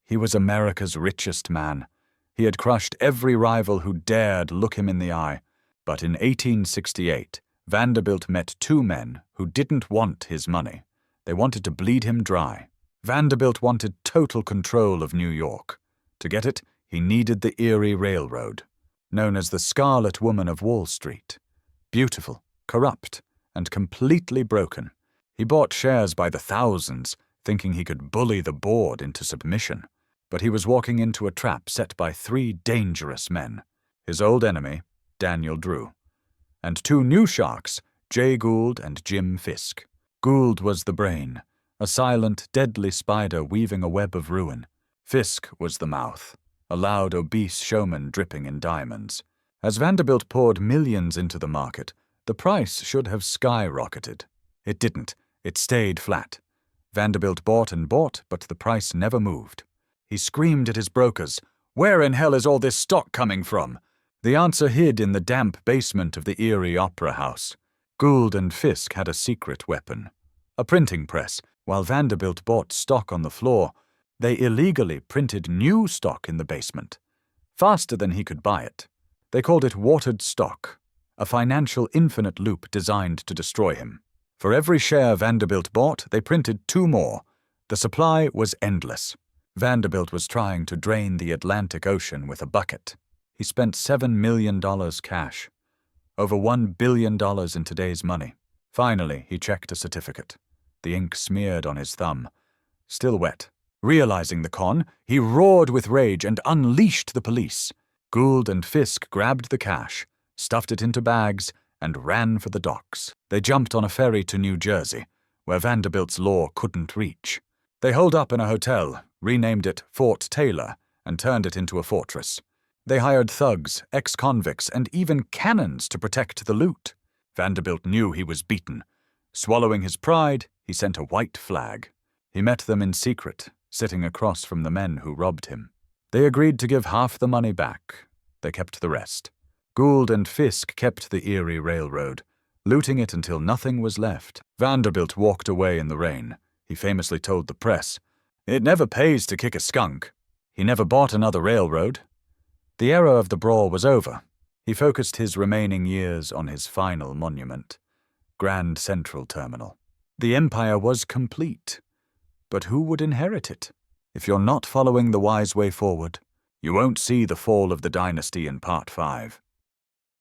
He was America's richest man. He had crushed every rival who dared look him in the eye. But in 1868, Vanderbilt met two men who didn't want his money. They wanted to bleed him dry. Vanderbilt wanted total control of New York. To get it, he needed the Erie Railroad, known as the Scarlet Woman of Wall Street. Beautiful, corrupt, and completely broken. He bought shares by the thousands, thinking he could bully the board into submission. But he was walking into a trap set by three dangerous men: his old enemy, Daniel Drew, and two new sharks, Jay Gould and Jim Fisk. Gould was the brain, a silent, deadly spider weaving a web of ruin. Fisk was the mouth, a loud, obese showman dripping in diamonds. As Vanderbilt poured millions into the market, the price should have skyrocketed. It didn't. It stayed flat. Vanderbilt bought and bought, but the price never moved. He screamed at his brokers, "Where in hell is all this stock coming from?" The answer hid in the damp basement of the Erie Opera House. Gould and Fisk had a secret weapon, a printing press. While Vanderbilt bought stock on the floor, they illegally printed new stock in the basement, faster than he could buy it. They called it watered stock, a financial infinite loop designed to destroy him. For every share Vanderbilt bought, they printed two more. The supply was endless. Vanderbilt was trying to drain the Atlantic Ocean with a bucket. He spent $7 million cash, over $1 billion in today's money. Finally, he checked a certificate. The ink smeared on his thumb, still wet. Realizing the con, he roared with rage and unleashed the police. Gould and Fisk grabbed the cash, stuffed it into bags, and ran for the docks. They jumped on a ferry to New Jersey, where Vanderbilt's law couldn't reach. They holed up in a hotel, renamed it Fort Taylor, and turned it into a fortress. They hired thugs, ex-convicts, and even cannons to protect the loot. Vanderbilt knew he was beaten. Swallowing his pride, he sent a white flag. He met them in secret, sitting across from the men who robbed him. They agreed to give half the money back. They kept the rest. Gould and Fisk kept the Erie Railroad, looting it until nothing was left. Vanderbilt walked away in the rain. He famously told the press, "It never pays to kick a skunk." He never bought another railroad. The era of the brawl was over. He focused his remaining years on his final monument, Grand Central Terminal. The empire was complete. But who would inherit it? If you're not following the wise way forward, you won't see the fall of the dynasty in Part 5.